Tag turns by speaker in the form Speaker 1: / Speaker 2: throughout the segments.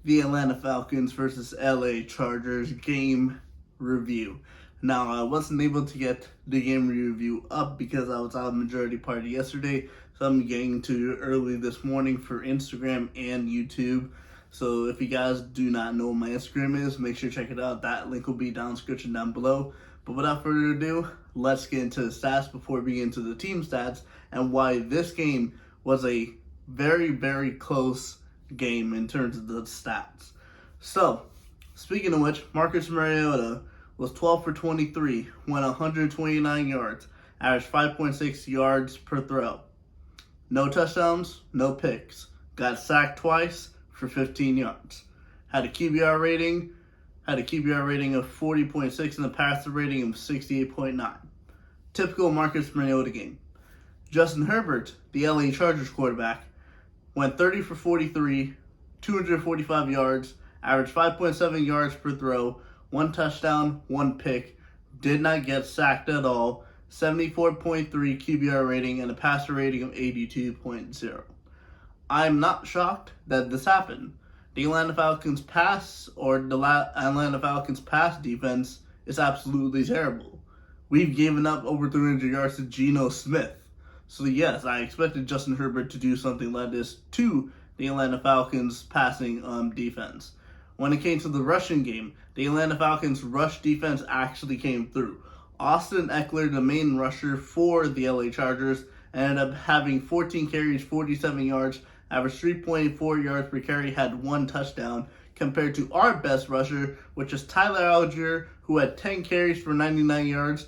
Speaker 1: the Atlanta Falcons versus LA Chargers game review. Now, I wasn't able to get the game review up because I was out of majority party yesterday, so I'm getting to it early this morning for Instagram and YouTube. So if you guys do not know what my Instagram is, make sure to check it out. That link will be down in the description down below. But without further ado, let's get into the stats before we get into the team stats and why this game was a very, very close game in terms of the stats. So, speaking of which, Marcus Mariota was 12 for 23, went 129 yards, averaged 5.6 yards per throw. No touchdowns, no picks. Got sacked twice for 15 yards. Had a QBR rating of 40.6 and a passer rating of 68.9. Typical Marcus Mariota game. Justin Herbert, the LA Chargers quarterback, went 30 for 43, 245 yards, averaged 5.7 yards per throw, one touchdown, one pick, did not get sacked at all, 74.3 QBR rating, and a passer rating of 82.0. I'm not shocked that this happened. The Atlanta Falcons pass defense is absolutely terrible. We've given up over 300 yards to Geno Smith. So yes, I expected Justin Herbert to do something like this to the Atlanta Falcons passing defense. When it came to the rushing game, the Atlanta Falcons rush defense actually came through. Austin Eckler, the main rusher for the LA Chargers, ended up having 14 carries, 47 yards, averaged 3.4 yards per carry, had one touchdown, compared to our best rusher, which is Tyler Algier, who had 10 carries for 99 yards,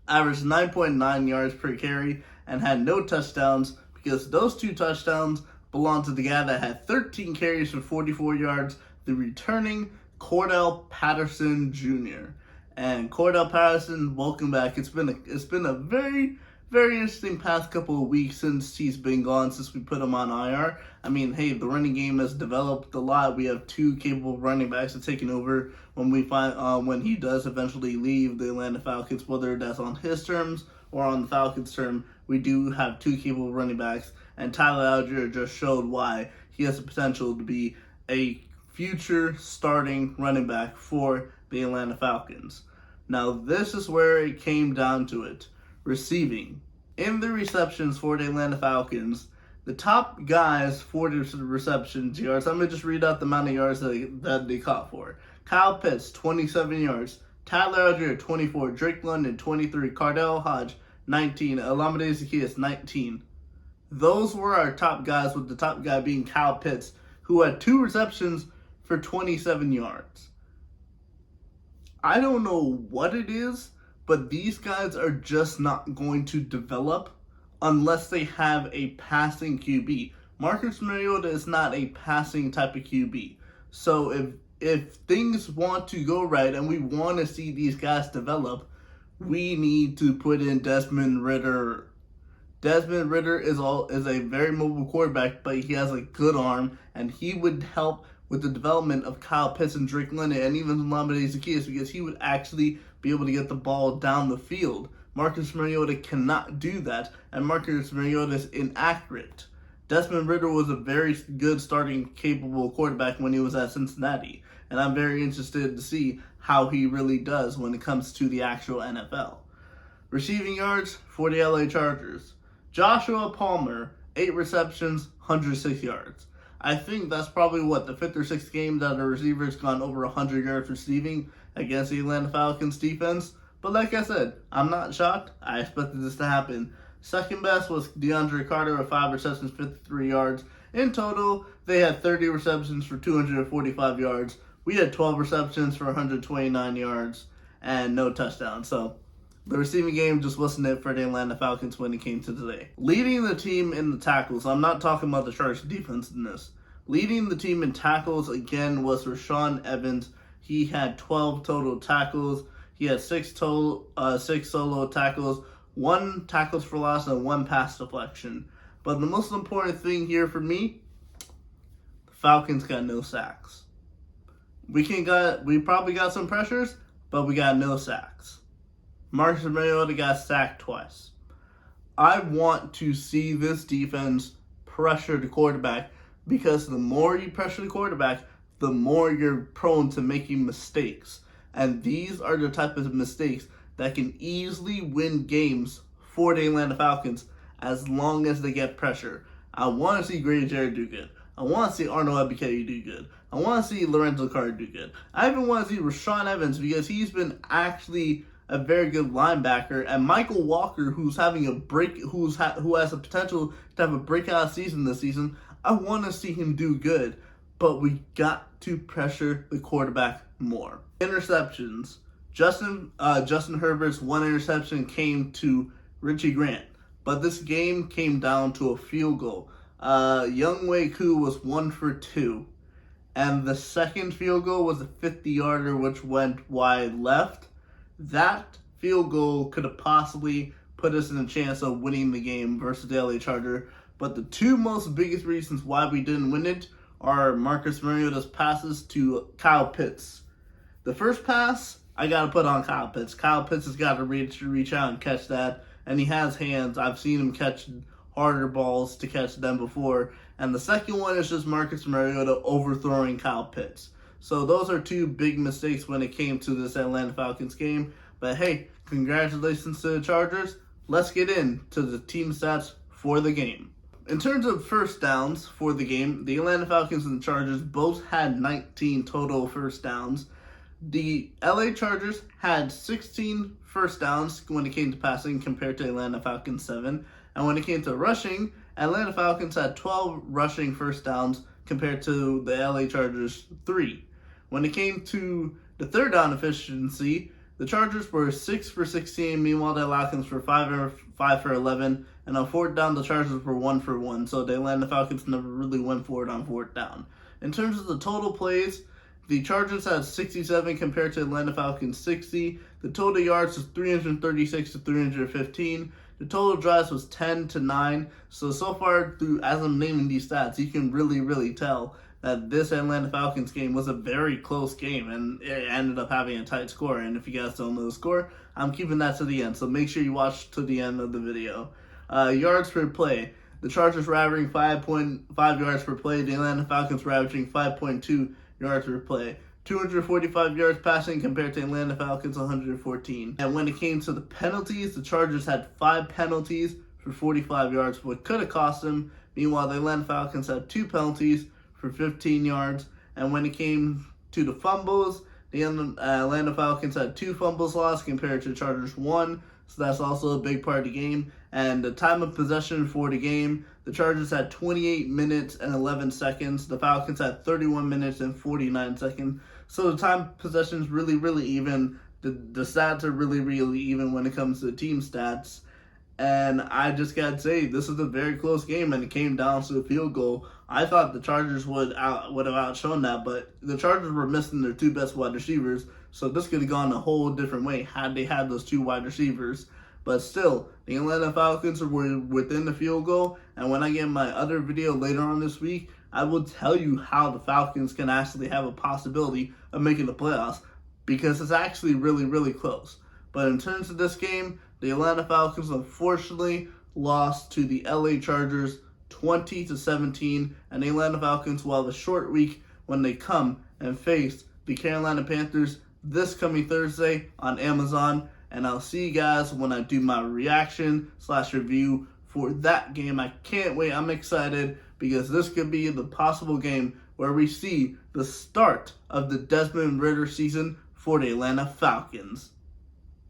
Speaker 1: averaged 9.9 yards per carry, and had no touchdowns because those two touchdowns belong to the guy that had 13 carries for 44 yards, the returning Cordell Patterson Jr. And Cordell Patterson, welcome back. It's been a very, very interesting past couple of weeks since he's been gone, since we put him on IR. I mean, hey, the running game has developed a lot. We have two capable running backs that taking over when he does eventually leave the Atlanta Falcons, whether that's on his terms or on the Falcons' term. We do have two capable running backs, and Tyler Algier just showed why he has the potential to be a future starting running back for the Atlanta Falcons. Now, this is where it came down to it. Receiving. In the receptions for the Atlanta Falcons, the top guys for the receptions yards, I'm going to just read out the amount of yards that they caught for. Kyle Pitts, 27 yards. Tyler Algier, 24. Drake London, 23. Cardell Hodge, 19. Olamide Zaccheaus, 19. Those were our top guys, with the top guy being Kyle Pitts, who had 2 receptions for 27 yards. I don't know what it is, but these guys are just not going to develop unless they have a passing QB. Marcus Mariota is not a passing type of QB. So if things want to go right and we want to see these guys develop, we need to put in Desmond Ridder. Desmond Ridder is a very mobile quarterback, but he has a good arm, and he would help with the development of Kyle Pitts and Drake London and even Olamide Zaccheaus, because he would actually be able to get the ball down the field. Marcus Mariota cannot do that, and Marcus Mariota is inaccurate. Desmond Ridder was a very good starting capable quarterback when he was at Cincinnati, and I'm very interested to see how he really does when it comes to the actual NFL. Receiving yards for the LA Chargers. Joshua Palmer, 8 receptions, 106 yards. I think that's probably the 5th or 6th game that a receiver's gone over 100 yards receiving against the Atlanta Falcons defense. But like I said, I'm not shocked. I expected this to happen. Second best was DeAndre Carter with 5 receptions, 53 yards. In total, they had 30 receptions for 245 yards. We had 12 receptions for 129 yards and no touchdowns. So the receiving game just wasn't it for the Atlanta Falcons when it came to today. Leading the team in the tackles, I'm not talking about the Chargers defense in this. Leading the team in tackles again was Rashaan Evans. He had 12 total tackles. He had 6 solo tackles, 1 tackles for loss, and 1 pass deflection. But the most important thing here for me, the Falcons got no sacks. We probably got some pressures, but we got no sacks. Marcus Mariota got sacked twice. I want to see this defense pressure the quarterback, because the more you pressure the quarterback, the more you're prone to making mistakes. And these are the type of mistakes that can easily win games for the Atlanta Falcons as long as they get pressure. I want to see Grady Jarrett do good. I want to see Arnold Ebiketie do good. I want to see Lorenzo Carter do good. I even want to see Rashaan Evans because he's been actually a very good linebacker, and Michael Walker, who's having a break, who has the potential to have a breakout season this season. I want to see him do good, but we got to pressure the quarterback more. Interceptions. Justin Herbert's one interception came to Richie Grant, but this game came down to a field goal. Younghoe Koo was 1 for 2, and the second field goal was a 50-yarder which went wide left. That field goal could have possibly put us in a chance of winning the game versus the LA Charger, but the two most biggest reasons why we didn't win it are Marcus Mariota's passes to Kyle Pitts. The first pass, I got to put on Kyle Pitts. Kyle Pitts has got to reach out and catch that, and he has hands. I've seen him catch harder balls to catch them before. And the second one is just Marcus Mariota overthrowing Kyle Pitts. So those are two big mistakes when it came to this Atlanta Falcons game. But hey, congratulations to the Chargers. Let's get into the team stats for the game. In terms of first downs for the game, the Atlanta Falcons and the Chargers both had 19 total first downs. The LA Chargers had 16 first downs when it came to passing compared to Atlanta Falcons 7. And when it came to rushing, Atlanta Falcons had 12 rushing first downs compared to the LA Chargers 3. When it came to the third down efficiency, the Chargers were 6 for 16, meanwhile the Falcons were 5 for 11, and on fourth down the Chargers were 1 for 1, so the Atlanta Falcons never really went for it on fourth down. In terms of the total plays, the Chargers had 67 compared to Atlanta Falcons 60. The total yards was 336 to 315. The total drives was 10 to 9. So far, as I'm naming these stats, you can really tell that this Atlanta Falcons game was a very close game, and it ended up having a tight score. And if you guys don't know the score, I'm keeping that to the end. So make sure you watch to the end of the video. Yards per play. The Chargers were averaging 5.5 yards per play. The Atlanta Falcons were averaging 5.2 yards per play. 245 yards passing compared to Atlanta Falcons 114. And when it came to the penalties, the Chargers had 5 penalties for 45 yards, what could have cost them. Meanwhile, the Atlanta Falcons had 2 penalties for 15 yards. And when it came to the fumbles, the Atlanta Falcons had 2 fumbles lost compared to the Chargers 1. So that's also a big part of the game. And the time of possession for the game, the Chargers had 28 minutes and 11 seconds. The Falcons had 31 minutes and 49 seconds. So the time possession is really even. The stats are really even when it comes to team stats. And I just got to say, this is a very close game, and it came down to a field goal. I thought the Chargers would have outshone that, but the Chargers were missing their 2 best wide receivers, so this could have gone a whole different way had they had those 2 wide receivers. But still, the Atlanta Falcons were within the field goal, and when I get my other video later on this week, I will tell you how the Falcons can actually have a possibility of making the playoffs, because it's actually really close. But in terms of this game, the Atlanta Falcons unfortunately lost to the LA Chargers 20-17, and the Atlanta Falcons will have a short week when they come and face the Carolina Panthers this coming Thursday on Amazon. And I'll see you guys when I do my reaction/review for that game. I can't wait. I'm excited because this could be the possible game where we see the start of the Desmond Ridder season for the Atlanta Falcons.